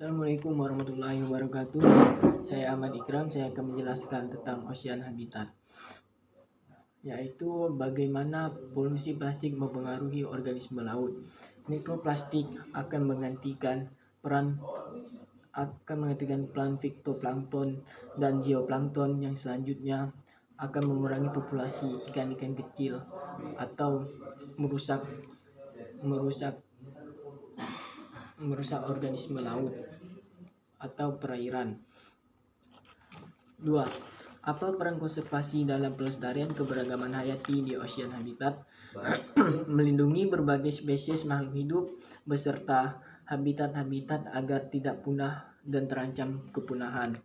Assalamualaikum warahmatullahi wabarakatuh. Saya Ahmad Ikram. Saya akan menjelaskan tentang ocean habitat, yaitu bagaimana polusi plastik mempengaruhi organisme laut. Mikroplastik akan menggantikan peran fitoplankton dan zooplankton yang selanjutnya akan mengurangi populasi ikan-ikan kecil atau merusak organisme laut atau perairan. 2. Apa peran konservasi dalam pelestarian keberagaman hayati di ocean habitat? Melindungi berbagai spesies makhluk hidup beserta habitat-habitat agar tidak punah dan terancam kepunahan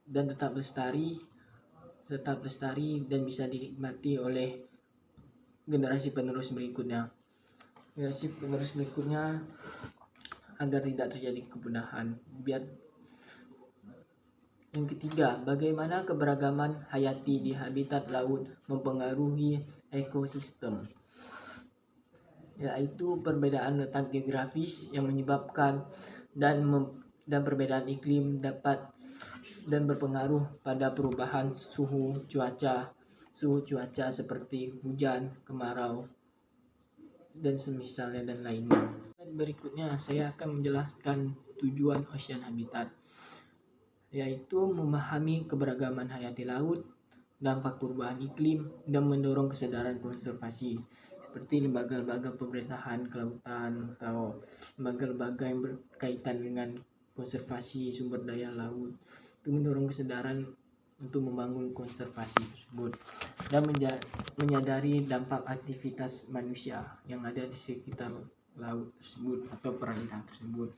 dan tetap lestari dan bisa dinikmati oleh generasi penerus berikutnya agar tidak terjadi kepunahan. Yang ketiga, bagaimana keberagaman hayati di habitat laut mempengaruhi ekosistem, yaitu perbedaan letak geografis yang menyebabkan dan perbedaan iklim dapat dan berpengaruh pada perubahan suhu cuaca seperti hujan, kemarau, dan semisalnya dan lainnya. Berikutnya saya akan menjelaskan tujuan ocean habitat, yaitu memahami keberagaman hayati laut, dampak perubahan iklim, dan mendorong kesadaran konservasi seperti lembaga-lembaga pemerintahan kelautan atau lembaga-lembaga yang berkaitan dengan konservasi sumber daya laut, itu mendorong kesadaran untuk membangun konservasi tersebut dan menyadari dampak aktivitas manusia yang ada di sekitar laut tersebut atau perairan tersebut.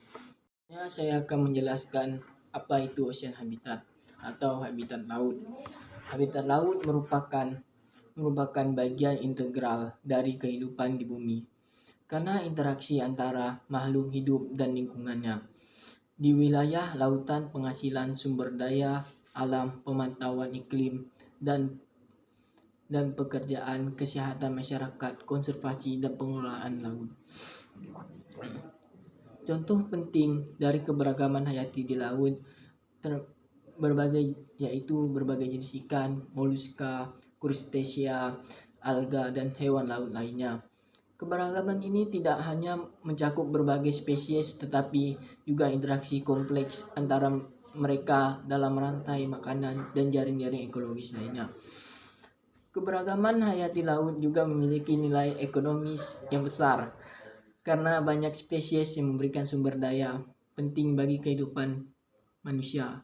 Saya akan menjelaskan apa itu ocean habitat atau habitat laut. Habitat laut merupakan bagian integral dari kehidupan di bumi karena interaksi antara makhluk hidup dan lingkungannya. Di wilayah lautan, penghasilan sumber daya alam, pemantauan iklim, dan pekerjaan kesehatan masyarakat, konservasi dan pengelolaan laut. Contoh penting dari keberagaman hayati di laut yaitu berbagai jenis ikan, moluska, krustacea, alga, dan hewan laut lainnya. Keberagaman ini tidak hanya mencakup berbagai spesies tetapi juga interaksi kompleks antara mereka dalam rantai makanan dan jaring-jaring ekologis lainnya. Keberagaman hayati laut juga memiliki nilai ekonomis yang besar karena banyak spesies yang memberikan sumber daya penting bagi kehidupan manusia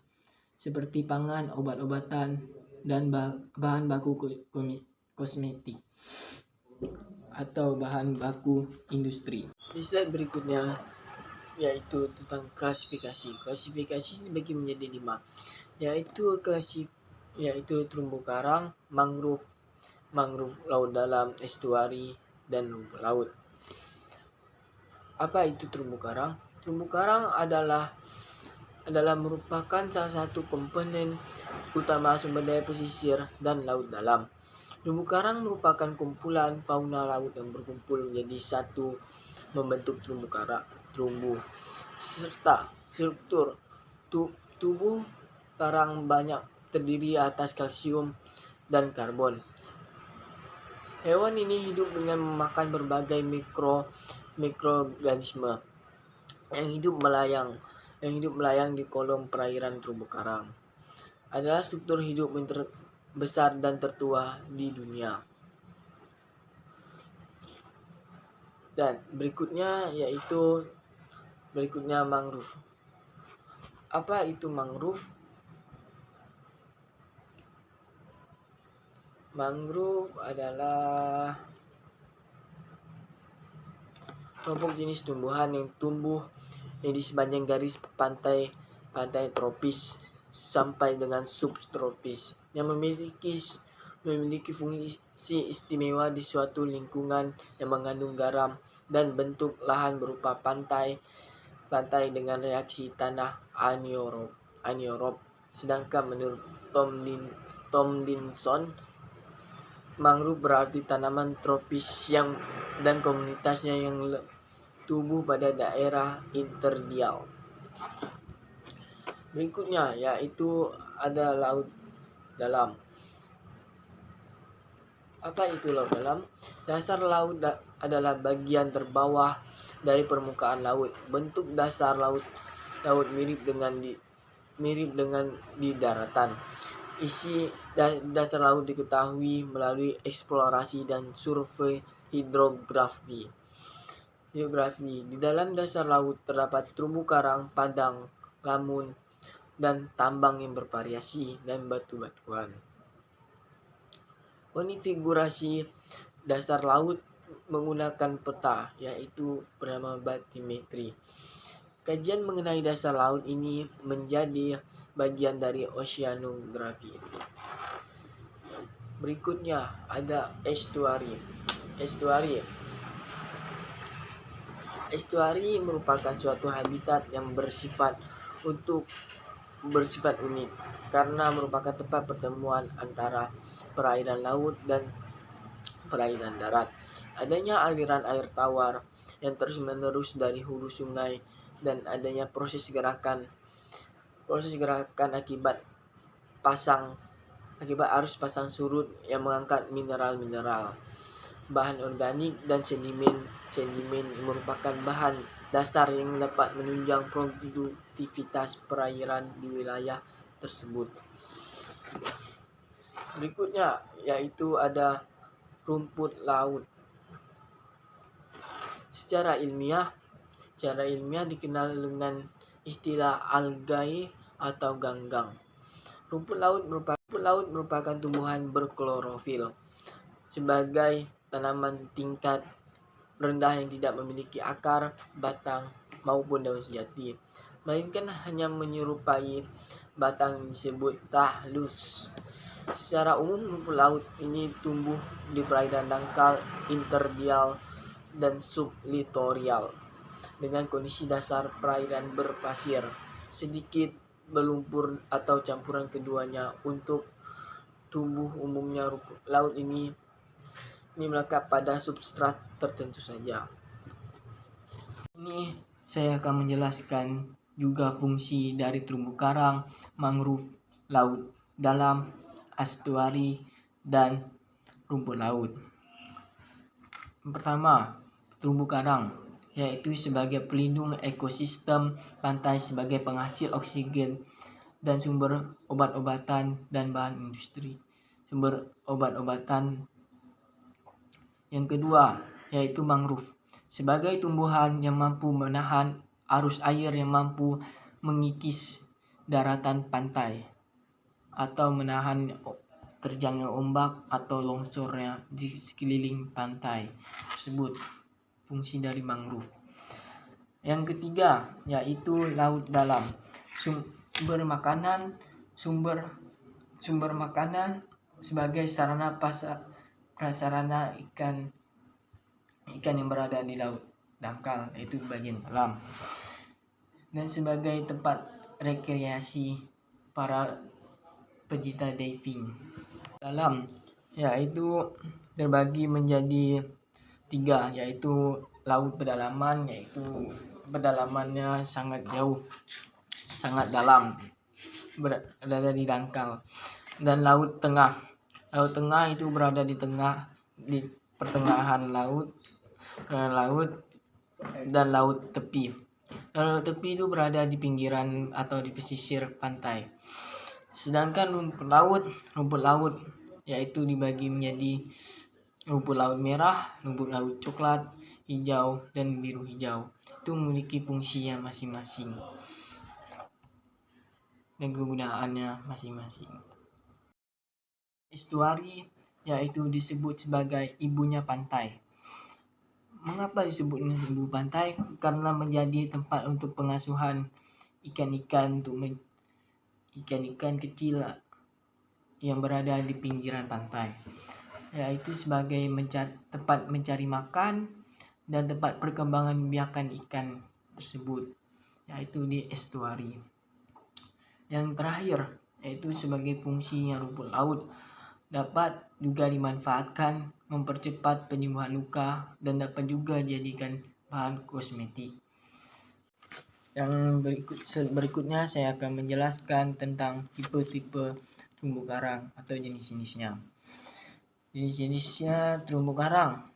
seperti pangan, obat-obatan, dan bahan baku kosmetik atau bahan baku industri. Di slide berikutnya yaitu tentang klasifikasi. Klasifikasi ini dibagi menjadi 5, yaitu terumbu karang, mangrove laut dalam, estuari, dan rumput laut. Apa itu terumbu karang? Terumbu karang adalah merupakan salah satu komponen utama sumber daya pesisir dan laut dalam. Terumbu karang merupakan kumpulan fauna laut yang berkumpul menjadi satu membentuk terumbu serta struktur tubuh karang banyak terdiri atas kalsium dan karbon. Hewan ini hidup dengan memakan berbagai mikroorganisme yang hidup melayang di kolom perairan terumbu karang. Adalah struktur hidup yang terbesar dan tertua di dunia. Dan berikutnya mangrove. Apa itu mangrove? Mangrove adalah kelompok jenis tumbuhan yang tumbuh di sepanjang garis pantai tropis sampai dengan subtropis yang memiliki fungsi istimewa di suatu lingkungan yang mengandung garam dan bentuk lahan berupa pantai dengan reaksi tanah anaerob. Sedangkan menurut Tomlinson, mangrove berarti tanaman tropis dan komunitasnya yang tumbuh pada daerah interdial. Berikutnya yaitu ada laut dalam. Apa itu laut dalam? Dasar laut adalah bagian terbawah dari permukaan laut. Bentuk dasar laut mirip dengan di daratan. Isi dasar laut diketahui melalui eksplorasi dan survei hidrografi. Di dalam dasar laut terdapat terumbu karang, padang, lamun, dan tambang yang bervariasi dan batu-batuan. Konfigurasi dasar laut menggunakan peta, yaitu bernama batimetri. Kajian mengenai dasar laut ini menjadi bagian dari oceanografi. Berikutnya ada estuari. Estuari merupakan suatu habitat yang bersifat unik karena merupakan tempat pertemuan antara perairan laut dan perairan darat. Adanya aliran air tawar yang terus-menerus dari hulu sungai dan adanya proses gerakan akibat arus pasang surut yang mengangkat mineral-mineral, bahan organik dan sedimen merupakan bahan dasar yang dapat menunjang produktivitas perairan di wilayah tersebut. Berikutnya yaitu ada rumput laut. Secara ilmiah dikenal dengan istilah algae atau ganggang. Rumput laut merupakan tumbuhan berklorofil sebagai tanaman tingkat rendah yang tidak memiliki akar, batang, maupun daun sejati, melainkan hanya menyerupai batang yang disebut tahlus. Secara umum rumput laut ini tumbuh di perairan dangkal, interdial, dan sublitoral dengan kondisi dasar perairan berpasir, sedikit berlumpur atau campuran keduanya. Untuk tumbuh umumnya rumput laut ini melekat pada substrat tertentu saja. Ini saya akan menjelaskan juga fungsi dari terumbu karang, mangrove, laut dalam, estuari, dan rumput laut. Yang pertama, terumbu karang, yaitu sebagai pelindung ekosistem pantai, sebagai penghasil oksigen dan sumber obat-obatan dan bahan industri. Yang kedua, yaitu mangrove, sebagai tumbuhan yang mampu menahan arus air yang mampu mengikis daratan pantai atau menahan terjangnya ombak atau longsornya di sekeliling pantai tersebut. Fungsi dari mangrove. Yang ketiga yaitu laut dalam, sumber makanan sebagai prasarana ikan yang berada di laut dangkal, yaitu bagian dalam, dan sebagai tempat rekreasi para pecinta diving. Dalam yaitu terbagi menjadi 3, yaitu laut pedalaman, yaitu pedalamannya sangat jauh, sangat dalam, berada di dangkal, dan laut tengah. Laut tengah itu berada di pertengahan laut, dan laut tepi. Laut tepi itu berada di pinggiran atau di pesisir pantai. Sedangkan rumput laut yaitu dibagi menjadi rumput laut merah, rumput laut coklat, hijau, dan biru hijau. Itu memiliki fungsinya masing-masing dan kegunaannya masing-masing. Estuari yaitu disebut sebagai ibunya pantai. Mengapa disebut ibu pantai? Karena menjadi tempat untuk pengasuhan ikan-ikan kecil yang berada di pinggiran pantai, yaitu sebagai tempat mencari makan dan tempat perkembangan biakan ikan tersebut, yaitu di estuari. Yang terakhir yaitu sebagai fungsinya rumput laut dapat juga dimanfaatkan mempercepat penyembuhan luka dan dapat juga dijadikan bahan kosmetik. Yang berikutnya saya akan menjelaskan tentang tipe-tipe terumbu karang atau jenis-jenisnya. Jenis-jenisnya terumbu karang.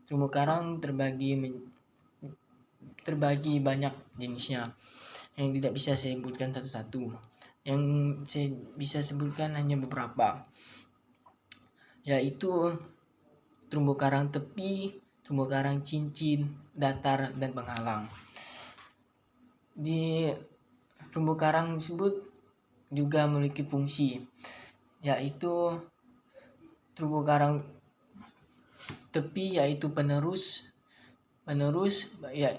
Terumbu karang terbagi banyak jenisnya yang tidak bisa saya sebutkan satu-satu. Yang saya bisa sebutkan hanya beberapa, yaitu terumbu karang tepi, terumbu karang cincin, datar, dan penghalang. Di terumbu karang tersebut juga memiliki fungsi, yaitu terumbu karang tepi yaitu penerus ya,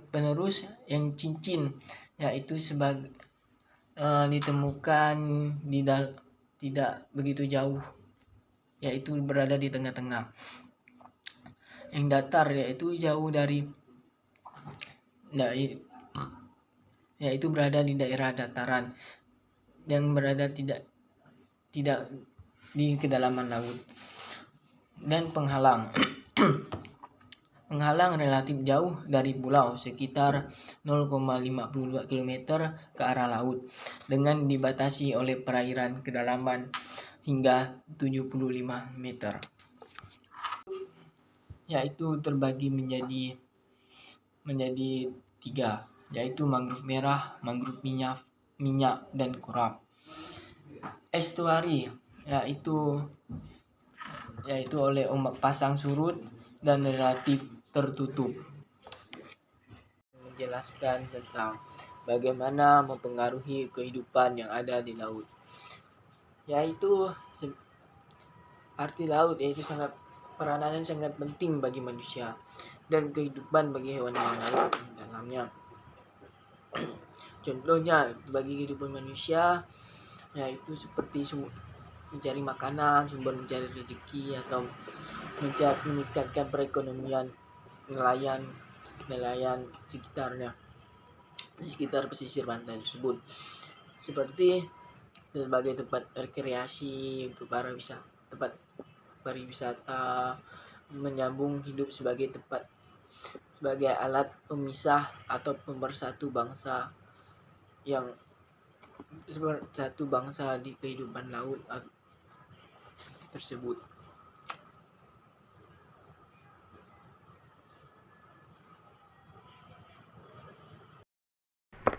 penerus yang cincin, yaitu sebagai ditemukan tidak begitu jauh, yaitu berada di tengah-tengah. Yang datar yaitu jauh yaitu berada di daerah dataran yang berada tidak di kedalaman laut. Dan penghalang. Penghalang relatif jauh dari pulau, sekitar 0,52 km ke arah laut, dengan dibatasi oleh perairan kedalaman hingga 75 meter. Yaitu terbagi menjadi 3, yaitu mangrove merah, mangrove minyak, dan koral. Estuari yaitu oleh ombak pasang surut dan relatif tertutup. Menjelaskan tentang bagaimana mempengaruhi kehidupan yang ada di laut, yaitu arti laut yaitu peranan sangat penting bagi manusia dan kehidupan bagi hewan yang laut di dalamnya. Contohnya bagi kehidupan manusia yaitu seperti mencari makanan, sumber mencari rezeki, atau meningkatkan perekonomian nelayan di sekitar pesisir pantai tersebut, seperti sebagai tempat rekreasi untuk para tempat pariwisata, menyambung hidup sebagai alat pemisah atau pemersatu bangsa di kehidupan laut tersebut.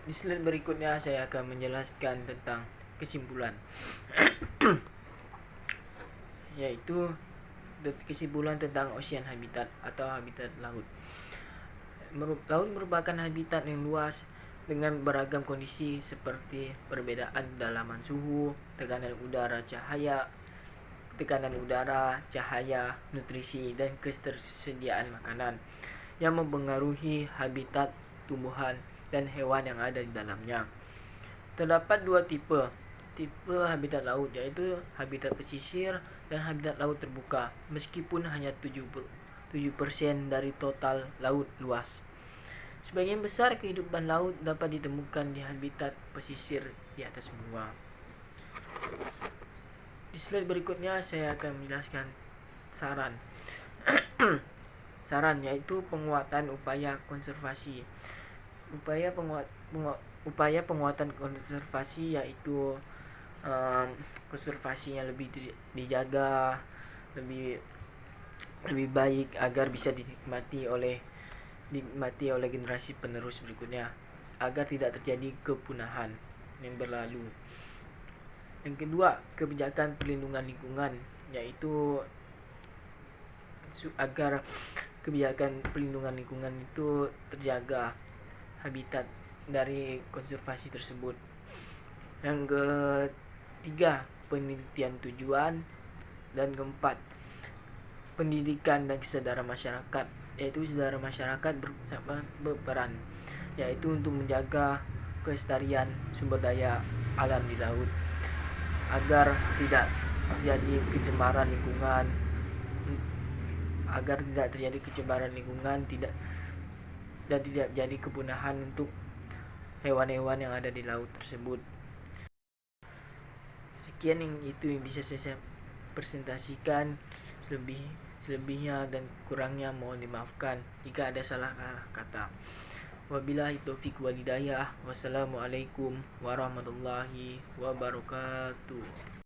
Di slide berikutnya saya akan menjelaskan tentang kesimpulan. Yaitu kesimpulan tentang ocean habitat atau habitat laut. Laut merupakan habitat yang luas dengan beragam kondisi seperti perbedaan kedalaman suhu, tekanan udara, cahaya, nutrisi, dan ketersediaan makanan yang mempengaruhi habitat tumbuhan dan hewan yang ada di dalamnya. Terdapat 2 tipe habitat laut, yaitu habitat pesisir dan habitat laut terbuka, meskipun hanya 7% dari total laut luas. Sebagian besar kehidupan laut dapat ditemukan di habitat pesisir di atas benua. Di slide berikutnya saya akan menjelaskan saran. Saran yaitu penguatan upaya konservasi. Upaya penguatan konservasi yaitu konservasi yang lebih dijaga, lebih baik agar bisa dinikmati oleh generasi penerus berikutnya, agar tidak terjadi kepunahan yang berlalu. Yang kedua, kebijakan perlindungan lingkungan, yaitu agar kebijakan perlindungan lingkungan itu terjaga habitat dari konservasi tersebut. Yang ketiga, penelitian tujuan. Dan keempat, pendidikan dan kesadaran masyarakat, yaitu kesadaran masyarakat berperan, yaitu untuk menjaga kelestarian sumber daya alam di laut agar tidak terjadi pencemaran lingkungan, dan tidak jadi kepunahan untuk hewan-hewan yang ada di laut tersebut. Sekian yang bisa saya presentasikan. Selebihnya dan kurangnya mohon dimaafkan jika ada salah kata. Wabillahi taufiq walhidayah. Wassalamualaikum warahmatullahi wabarakatuh.